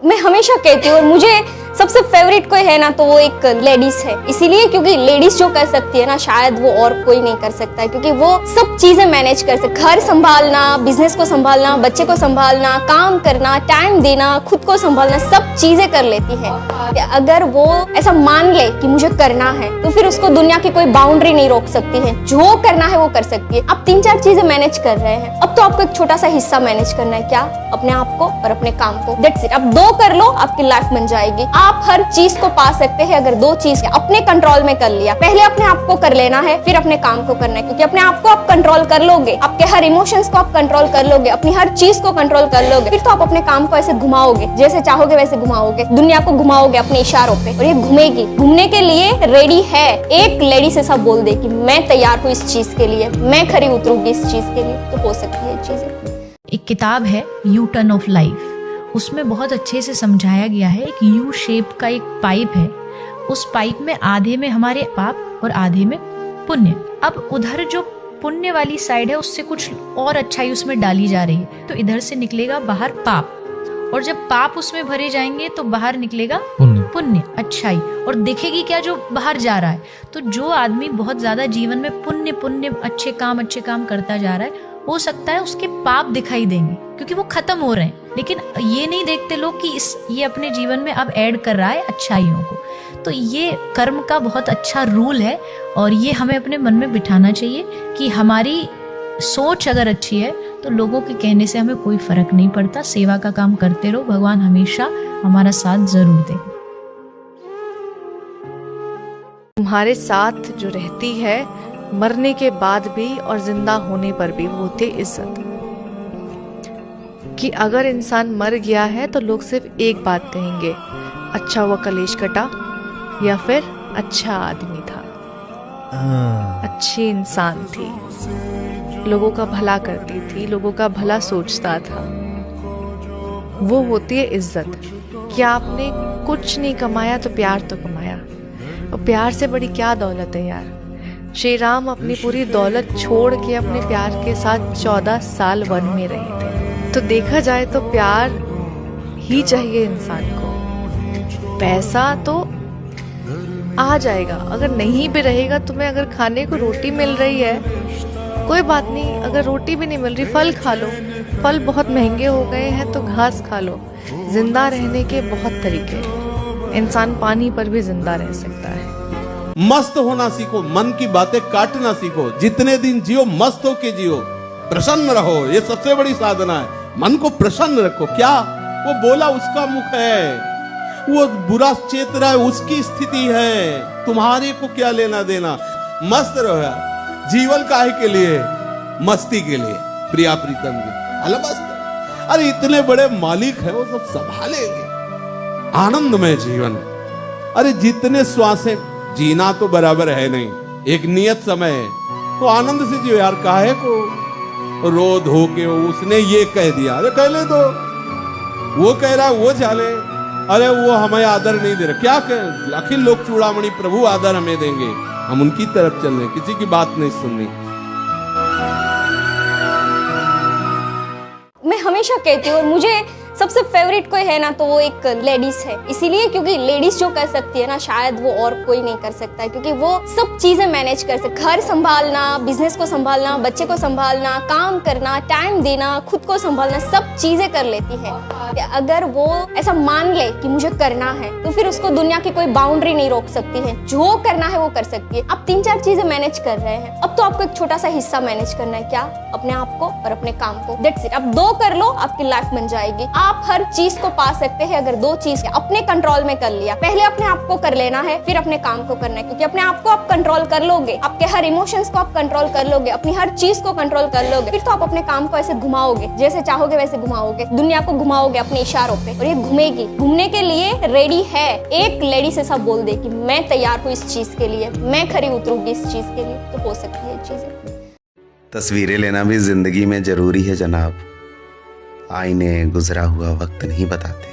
मैं हमेशा कहती हूँ, और मुझे सबसे फेवरेट कोई है ना तो वो एक लेडीज है। इसीलिए क्योंकि लेडीज जो कर सकती है ना शायद वो और कोई नहीं कर सकता है, क्योंकि वो सब चीजें मैनेज कर सकती, घर संभालना, बिजनेस को संभालना, बच्चे को संभालना, काम करना, टाइम देना, खुद को संभालना, सब चीजें कर लेती है। अगर वो ऐसा मान ले कि मुझे करना है तो फिर उसको दुनिया की कोई बाउंड्री नहीं रोक सकती है। जो करना है वो कर सकती है। आप 3-4 चीजें मैनेज कर रहे हैं, अब तो आपको एक छोटा सा हिस्सा मैनेज करना है। क्या? अपने आप को और अपने काम को। That's it. अब 2 कर लो, आपकी लाइफ बन जाएगी। आप हर चीज को पा सकते हैं अगर 2 चीज अपने कंट्रोल में कर लिया। पहले अपने आप को कर लेना है, फिर अपने काम को करना है, क्योंकि अपने आप को आप कंट्रोल कर लोगे, आपके हर इमोशंस को आप कंट्रोल कर लोगे, अपनी हर चीज को कंट्रोल कर लोगे, फिर तो आप अपने काम को ऐसे घुमाओगे, जैसे चाहोगे वैसे घुमाओगे, दुनिया को घुमाओगे अपने इशारों पे, और ये घूमेगी। घूमने के लिए रेडी है। एक लेडी से सब बोल दे कि मैं तैयार हूँ इस चीज के लिए, मैं खरी उतरूंगी इस चीज के लिए, तो हो सकती है चीजें। एक किताब है यू टर्न ऑफ लाइफ, उसमें बहुत अच्छे से समझाया गया है। एक यू शेप का एक पाइप है, उस पाइप में आधे में हमारे पाप और आधे में पुण्य। अब उधर जो पुण्य वाली साइड है उससे कुछ और अच्छाई उसमें डाली जा रही है, तो इधर से निकलेगा बाहर पाप, और जब पाप उसमें भरे जाएंगे तो बाहर निकलेगा पुण्य, अच्छाई, और देखेगी क्या जो बाहर जा रहा है। तो जो आदमी बहुत ज्यादा जीवन में पुण्य पुण्य अच्छे काम करता जा रहा है, हो सकता है उसके पाप दिखाई देंगे क्योंकि वो खत्म हो रहे हैं, लेकिन ये नहीं देखते लोग कि ये अपने जीवन में अब ऐड कर रहा है अच्छाइयों को। तो ये कर्म का बहुत अच्छा रूल है, और ये हमें अपने मन में बिठाना चाहिए कि हमारी सोच अगर अच्छी है तो लोगों के कहने से हमें कोई फर्क नहीं पड़ता। सेवा का काम करते रहो, भगवान हमेशा हमारा साथ जरूर देगा। तुम्हारे साथ जो रहती है मरने के बाद भी और जिंदा होने पर भी, वो होती है इज्जत। कि अगर इंसान मर गया है तो लोग सिर्फ एक बात कहेंगे, अच्छा हुआ कलेश कटा, या फिर अच्छा आदमी था, अच्छी इंसान थी, लोगों का भला करती थी, लोगों का भला सोचता था। वो होती है इज्जत। कि आपने कुछ नहीं कमाया तो प्यार तो कमाया, और प्यार से बड़ी क्या दौलत है यार। श्री राम अपनी पूरी दौलत छोड़ के अपने प्यार के साथ 14 साल वन में रहे थे। तो देखा जाए तो प्यार ही चाहिए इंसान को। पैसा तो आ जाएगा, अगर नहीं भी रहेगा, तुम्हें अगर खाने को रोटी मिल रही है कोई बात नहीं, अगर रोटी भी नहीं मिल रही फल खा लो। फल बहुत महंगे हो गए हैं तो घास खा लो। जिंदा रहने के बहुत तरीके हैं। इंसान पानी पर भी जिंदा रह सकता है। मस्त होना सीखो, मन की बातें काटना सीखो। जितने दिन जियो मस्त होके जियो, प्रसन्न रहो, ये सबसे बड़ी साधना है। मन को प्रसन्न रखो। क्या वो बोला उसका मुख है, वो बुरा चेत रहा है उसकी स्थिति है, तुम्हारे को क्या लेना देना। मस्त रहो यार। जीवन काहे के लिए? मस्ती के लिए, प्रिया प्रीतम के अलमस्त। अरे इतने बड़े मालिक है, वो सब संभालेंगे। आनंदमय जीवन। अरे जितने श्वासें जीना तो बराबर है नहीं, एक नियत समय है, तो आनंद से जियो यार। काहे को रो धो के उसने ये कह दिया, अरे कह ले, तो वो कह रहा वो चाले, अरे वो हमें आदर नहीं दे रहा, क्या कह, अखिल लोक चूड़ामणि प्रभु आदर हमें देंगे, हम उनकी तरफ चल रहे, किसी की बात नहीं सुननी। मैं हमेशा कहती हूँ, और मुझे सबसे फेवरेट कोई है ना तो वो एक लेडीज है। इसीलिए क्योंकि लेडीज जो कर सकती है ना शायद वो और कोई नहीं कर सकता है, क्योंकि वो सब चीजें मैनेज कर सकती, घर संभालना, बिजनेस को संभालना, बच्चे को संभालना, काम करना, टाइम देना, खुद को संभालना, सब चीजें कर लेती है। अगर वो ऐसा मान ले कि मुझे करना है तो फिर उसको दुनिया की कोई बाउंड्री नहीं रोक सकती है। जो करना है वो कर सकती है। आप 3-4 चीजें मैनेज कर रहे हैं, अब तो आपको एक छोटा सा हिस्सा मैनेज करना है। क्या? अपने आप को और अपने काम को। That's it. अब 2 कर लो, आपकी लाइफ बन जाएगी। आप हर चीज को पा सकते हैं अगर 2 चीज अपने कंट्रोल में कर लिया। पहले अपने आप को कर लेना है, फिर अपने काम को करना है, क्योंकि अपने आप को आप कंट्रोल कर लोगे, आपके हर इमोशंस को आप कंट्रोल कर लोगे, अपनी हर चीज को कंट्रोल कर लोगे, फिर तो आप अपने काम को ऐसे घुमाओगे, जैसे चाहोगे वैसे घुमाओगे, दुनिया को घुमाओगे अपने इशारों पे, और ये घूमेगी। घूमने के लिए रेडी है। एक लेडी से सब बोल दे कि मैं तैयार हूँ इस चीज के लिए, मैं खरी उतरूंगी इस चीज के लिए, तो हो सकती है चीजें। तस्वीरें लेना भी जिंदगी में जरूरी है जनाब, आईने गुजरा हुआ वक्त नहीं बताते।